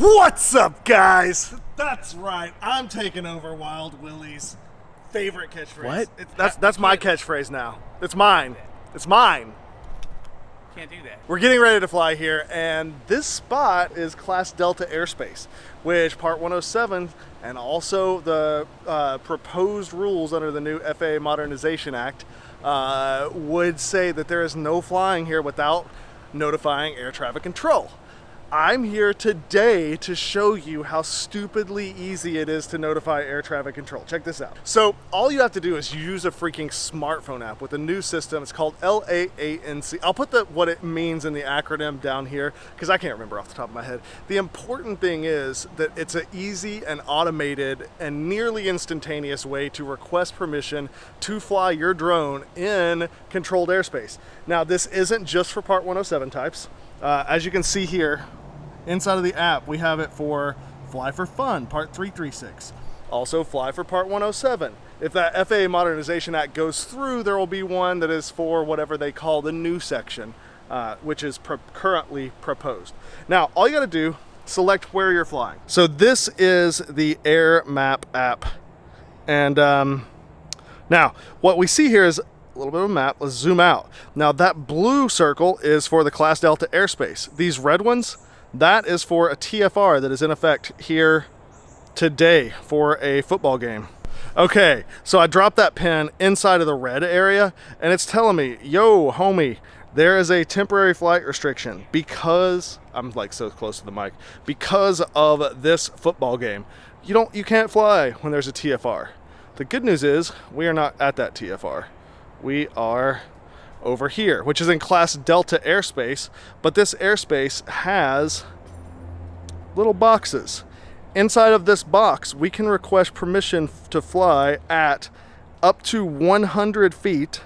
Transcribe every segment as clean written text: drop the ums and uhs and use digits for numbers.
What's up, guys? That's right, I'm taking over Wild Willie's favorite catchphrase. What? That's my catchphrase now. It's mine. It's mine. Can't do that. We're getting ready to fly here, and this spot is Class Delta Airspace, which Part 107 and also the proposed rules under the new FAA Modernization Act would say that there is no flying here without notifying air traffic control. I'm here today to show you how stupidly easy it is to notify air traffic control. Check this out. So all you have to do is use a freaking smartphone app with a new system. It's called LAANC. I'll put what it means in the acronym down here because I can't remember off the top of my head. The important thing is that it's an easy and automated and nearly instantaneous way to request permission to fly your drone in controlled airspace. Now, this isn't just for Part 107 types. As you can see here, inside of the app, we have it for Fly for Fun, Part 336. Also Fly for Part 107. If that FAA Modernization Act goes through, there will be one that is for whatever they call the new section, which is currently proposed. Now, all you gotta do, select where you're flying. So this is the Air Map app. And now, what we see here is a little bit of a map. Let's zoom out. Now, that blue circle is for the Class Delta airspace. These red ones, that is for a TFR that is in effect here today for a football game. Okay, so I dropped that pin inside of the red area, and it's telling me, yo, homie, there is a temporary flight restriction because, I'm like so close to the mic, because of this football game. You can't fly when there's a TFR. The good news is we are not at that TFR. We are over here, which is in Class Delta airspace, but this airspace has little boxes. Inside of this box, we can request permission to fly at up to 100 feet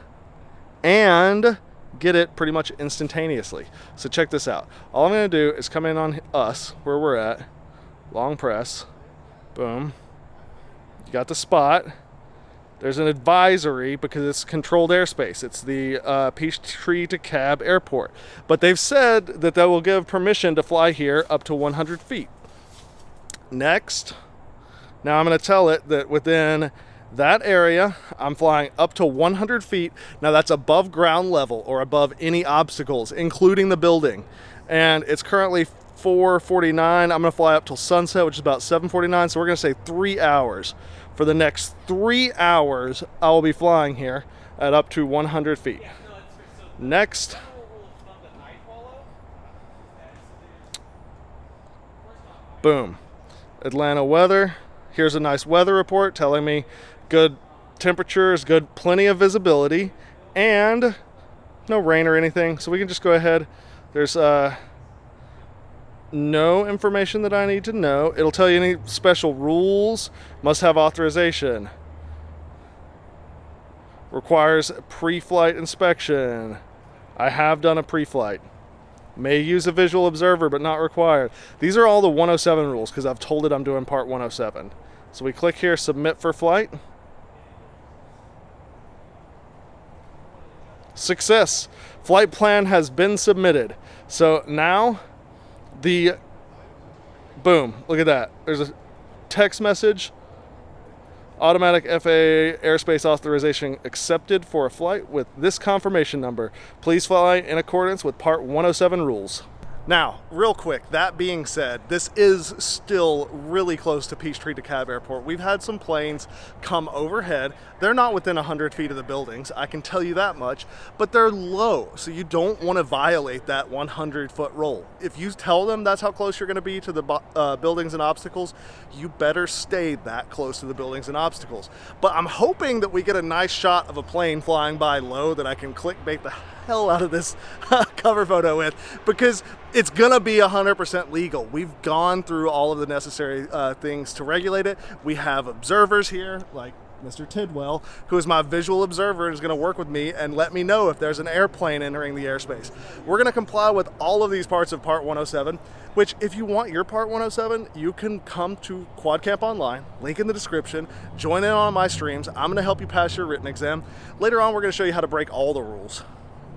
and get it pretty much instantaneously. So check this out. All I'm gonna do is come in on us, where we're at, long press, boom. You got the spot. There's an advisory because it's controlled airspace. It's the Peachtree to Cab Airport. But they've said that they will give permission to fly here up to 100 feet. Next, now I'm going to tell it that within that area, I'm flying up to 100 feet. Now that's above ground level or above any obstacles, including the building. And it's currently 4:49. I'm going to fly up till sunset, which is about 7:49. So we're going to say 3 hours. For the next 3 hours, I will be flying here at up to 100 feet. Next. Boom. Atlanta weather. Here's a nice weather report telling me good temperatures, plenty of visibility, and no rain or anything. So we can just go ahead. There's no information that I need to know. It'll tell you any special rules, must have authorization, requires pre-flight inspection. I have done a pre-flight. May use a visual observer, but not required. These are all the 107 rules because I've told it I'm doing Part 107. So we click here, submit for flight. Success. Flight plan has been submitted. So now boom, look at that. There's a text message. Automatic FAA airspace authorization accepted for a flight with this confirmation number. Please fly in accordance with Part 107 rules. Now, real quick, that being said, this is still really close to Peachtree to Cab Airport. We've had some planes come overhead. They're not within 100 feet of the buildings, I can tell you that much, but they're low, so you don't want to violate that 100-foot rule. If you tell them that's how close you're going to be to the buildings and obstacles, you better stay that close to the buildings and obstacles. But I'm hoping that we get a nice shot of a plane flying by low that I can clickbait the hell out of this cover photo with, because it's gonna be 100% legal. We've gone through all of the necessary things to regulate it. We have observers here, like Mr. Tidwell, who is my visual observer and is going to work with me and let me know if there's an airplane entering the airspace. We're going to comply with all of these parts of Part 107, which if you want your Part 107, you can come to Quad Camp Online, link in the description, join in on my streams. I'm going to help you pass your written exam. Later on, we're going to show you how to break all the rules.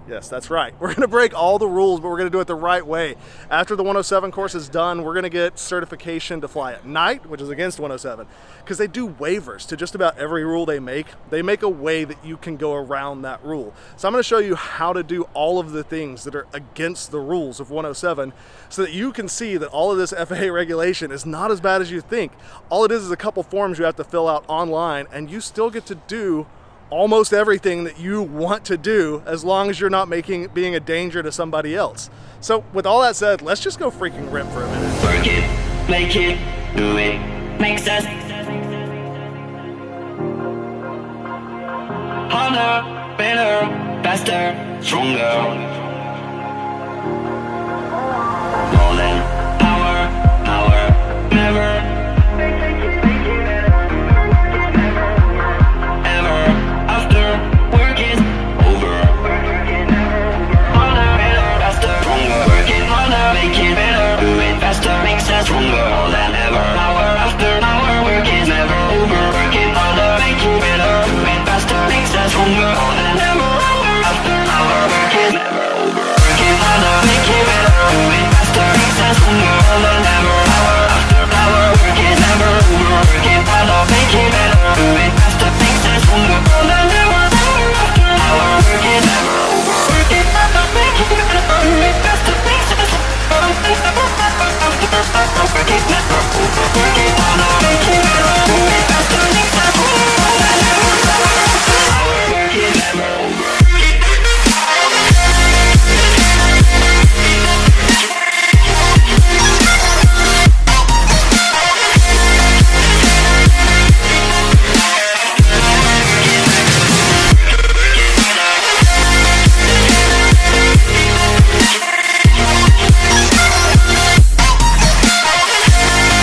Yes, that's right. We're going to break all the rules, but we're going to do it the right way. After the 107 course is done, we're going to get certification to fly at night, which is against 107, because they do waivers to just about every rule they make. They make a way that you can go around that rule. So I'm going to show you how to do all of the things that are against the rules of 107 so that you can see that all of this FAA regulation is not as bad as you think. All it is a couple forms you have to fill out online, and you still get to do almost everything that you want to do as long as you're not being a danger to somebody else. So with all that said, let's just go freaking rip for a minute. Work it, make it, do it, makes us harder, better, faster, stronger. More than power, never. Stronger than ever. Hour after hour, work is never over. Working harder, make you better. Doing faster, makes us stronger than ever. Hour after hour, work is never over. Working harder, make you better. Doing faster, makes us stronger than ever. Hour after hour, work is never over. Working harder, make you better. Doing faster, makes us stronger than ever. Hour after hour, work is never over. Working harder, make you better. Doing faster, makes us stronger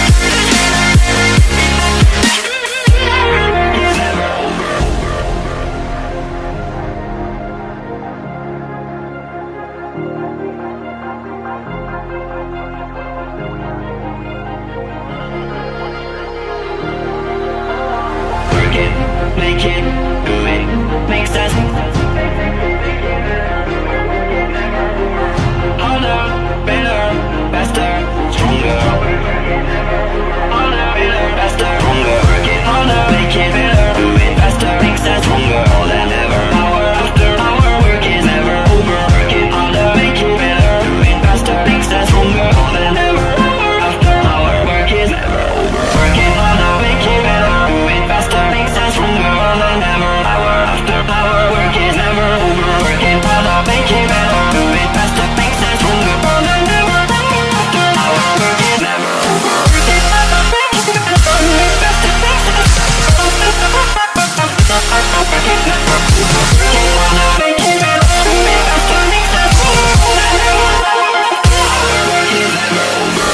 than ever. Make it, do it, makes us harder, better, faster, stronger. Harder, better, faster, stronger. Work it harder, make it better, do it faster, makes us stronger than ever. Hour after hour, work is never over. Work it harder, make it better, do it faster, makes us stronger than ever. Hour after hour, work is never over. Work it harder, make it better, do it faster, makes us stronger than ever. Hour after hour, work is never over. Working harder, make it better, do it faster, makes us stronger than ever. Hour after hour, work is never over. Working harder, make it better, do it faster, makes us stronger than ever. Work is never over. Working harder, make it better, do it faster, makes us stronger than ever. Hour after hour, work is never over.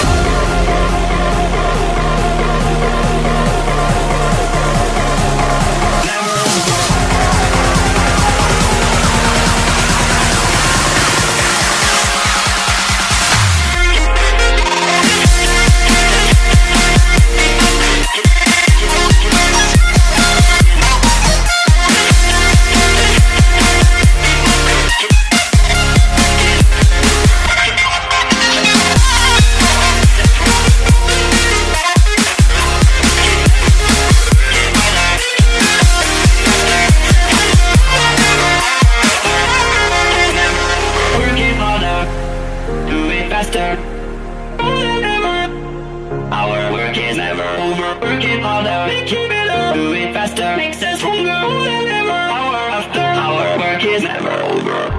Our work is never over. Working harder, make it better, do it faster, makes us stronger than ever. Hour after hour, work is never over.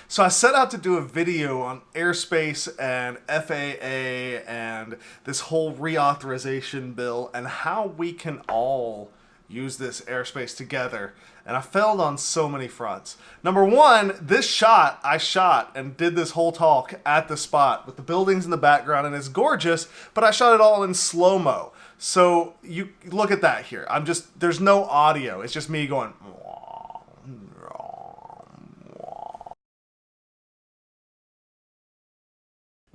So I set out to do a video on Airspace and FAA and this whole reauthorization bill and how we can all use this airspace together. And I failed on so many fronts. Number one, this shot I shot and did this whole talk at the spot with the buildings in the background, and it's gorgeous, but I shot it all in slow-mo. So you look at that here. There's no audio. It's just me going.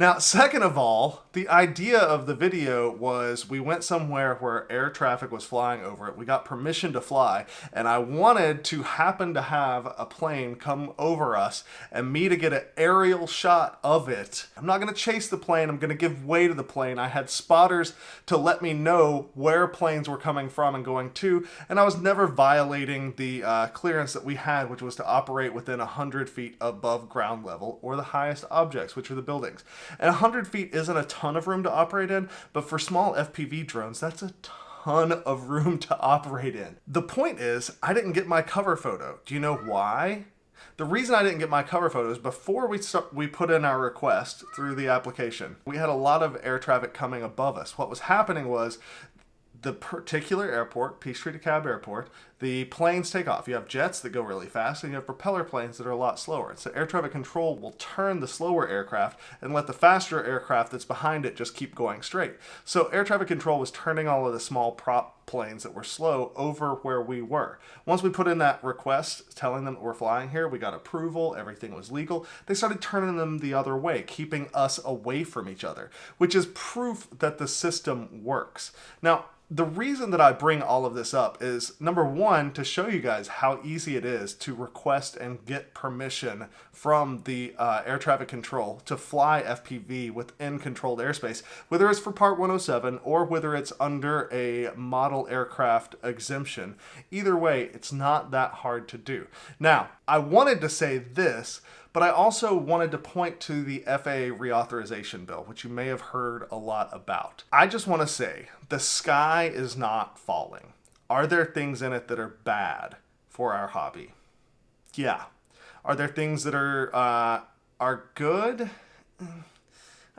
Now, second of all, the idea of the video was we went somewhere where air traffic was flying over it. We got permission to fly, and I wanted to happen to have a plane come over us and me to get an aerial shot of it. I'm not going to chase the plane. I'm going to give way to the plane. I had spotters to let me know where planes were coming from and going to, and I was never violating the clearance that we had, which was to operate within 100 feet above ground level or the highest objects, which are the buildings. And 100 feet isn't a ton of room to operate in, but for small FPV drones, that's a ton of room to operate in. The point is, I didn't get my cover photo. Do you know why? The reason I didn't get my cover photo is before we put in our request through the application, we had a lot of air traffic coming above us. What was happening was the particular airport, Peachtree DeKalb Airport, the planes take off. You have jets that go really fast, and you have propeller planes that are a lot slower. So air traffic control will turn the slower aircraft and let the faster aircraft that's behind it just keep going straight. So air traffic control was turning all of the small prop planes that were slow over where we were. Once we put in that request telling them that we're flying here, we got approval, everything was legal, they started turning them the other way, keeping us away from each other, which is proof that the system works. Now, the reason that I bring all of this up is, number one, to show you guys how easy it is to request and get permission from the air traffic control to fly FPV within controlled airspace, whether it's for Part 107 or whether it's under a model aircraft exemption. Either way, it's not that hard to do. Now, I wanted to say this, but I also wanted to point to the FAA reauthorization bill, which you may have heard a lot about. I just want to say, the sky is not falling. Are there things in it that are bad for our hobby? Yeah. Are there things that are good?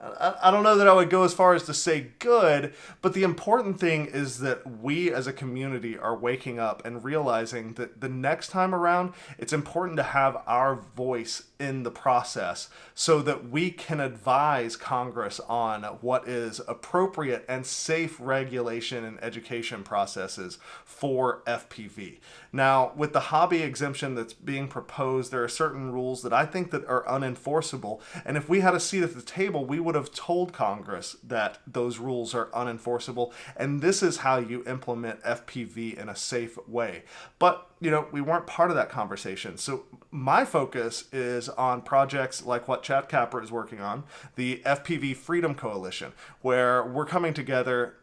I don't know that I would go as far as to say good, but the important thing is that we as a community are waking up and realizing that the next time around, it's important to have our voice in the process so that we can advise Congress on what is appropriate and safe regulation and education processes for FPV. Now, with the hobby exemption that's being proposed, there are certain rules that I think that are unenforceable, and if we had a seat at the table, we would have told Congress that those rules are unenforceable, and this is how you implement FPV in a safe way. But, we weren't part of that conversation. So my focus is on projects like what Chad Capper is working on, the FPV Freedom Coalition, where we're coming together.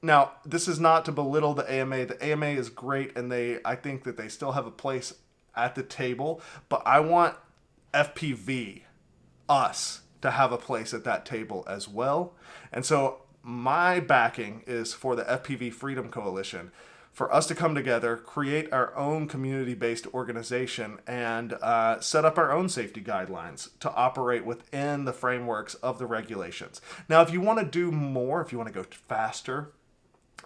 Now, this is not to belittle the AMA. The AMA is great, and I think that they still have a place at the table, but I want FPV, us, to have a place at that table as well. And so my backing is for the FPV Freedom Coalition, for us to come together, create our own community-based organization, and set up our own safety guidelines to operate within the frameworks of the regulations. Now, if you want to do more, if you want to go faster,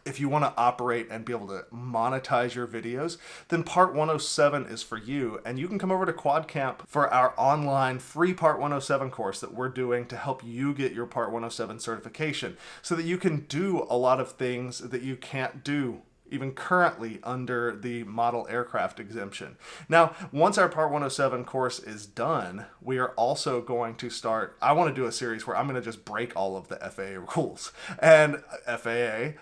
if you want to operate and be able to monetize your videos, then Part 107 is for you. And you can come over to Quad Camp for our online free Part 107 course that we're doing to help you get your Part 107 certification so that you can do a lot of things that you can't do even currently under the model aircraft exemption. Now, once our Part 107 course is done, we are also going to start, I want to do a series where I'm going to just break all of the FAA rules. And FAA,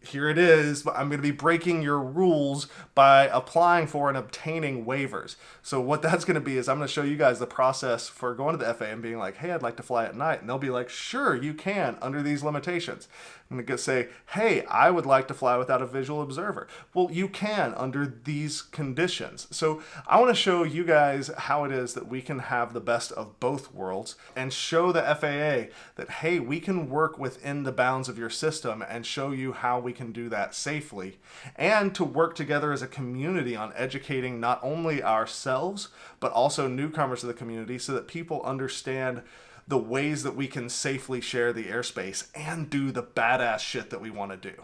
here it is, I'm going to be breaking your rules by applying for and obtaining waivers. So what that's going to be is I'm going to show you guys the process for going to the FAA and being like, hey, I'd like to fly at night. And they'll be like, sure, you can under these limitations. I'm going to say, hey, I would like to fly without a visual observer. Well, you can under these conditions. So I want to show you guys how it is that we can have the best of both worlds and show the FAA that, hey, we can work within the bounds of your system and show you how we can do that safely, and to work together as a community on educating not only ourselves, but also newcomers to the community so that people understand the ways that we can safely share the airspace and do the badass shit that we want to do.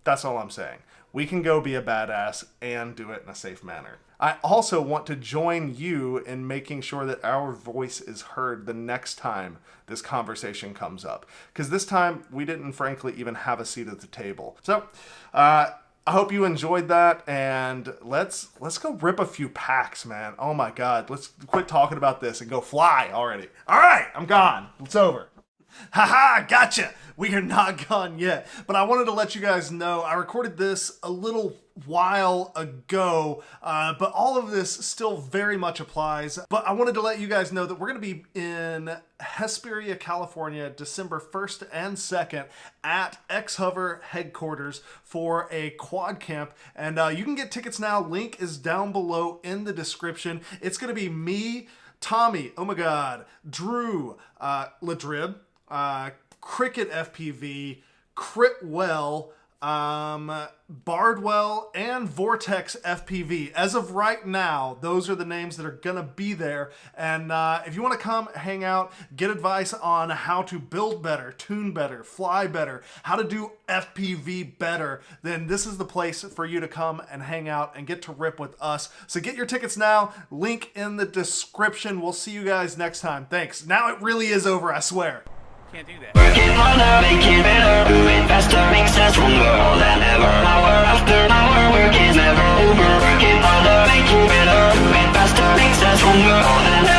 That's all I'm saying. We can go be a badass and do it in a safe manner. I also want to join you in making sure that our voice is heard the next time this conversation comes up. Because this time, we didn't frankly even have a seat at the table. So, I hope you enjoyed that, and let's go rip a few packs, man. Oh my God, let's quit talking about this and go fly already. All right, I'm gone. It's over. Haha, gotcha! We are not gone yet. But I wanted to let you guys know, I recorded this a little while ago, but all of this still very much applies. But I wanted to let you guys know that we're going to be in Hesperia, California, December 1st and 2nd at X-Hover headquarters for a quad camp. And you can get tickets now. Link is down below in the description. It's going to be me, Tommy, oh my god, Drew, Ladrib, Cricket FPV, Critwell, Bardwell, and Vortex FPV. As of right now, those are the names that are gonna be there. And if you want to come hang out, get advice on how to build better, tune better, fly better, how to do FPV better, then this is the place for you to come and hang out and get to rip with us. So get your tickets now. Link in the description. We'll see you guys next time. Thanks. Now it really is over, I swear. Can't do that. Working harder, make it better, moving faster, makes us stronger, more than ever. Hour after hour, work is never over. Working harder, make it better, moving faster, makes us stronger, more than ever.